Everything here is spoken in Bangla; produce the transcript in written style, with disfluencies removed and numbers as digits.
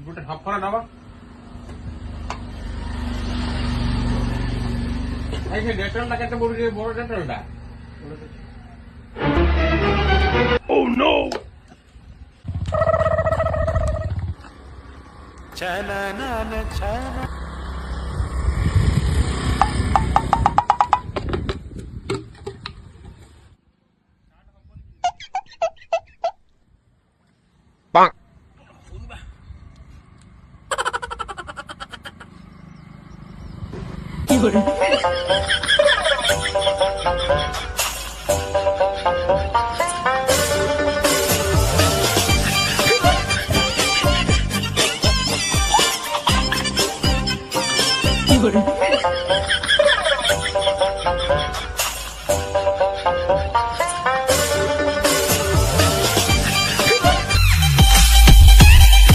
দুটো হাফ করে নেবা এই যে ডেটলটা কেটে বড় ডেটলটা Oh no! Chana na na chana. Bang. What?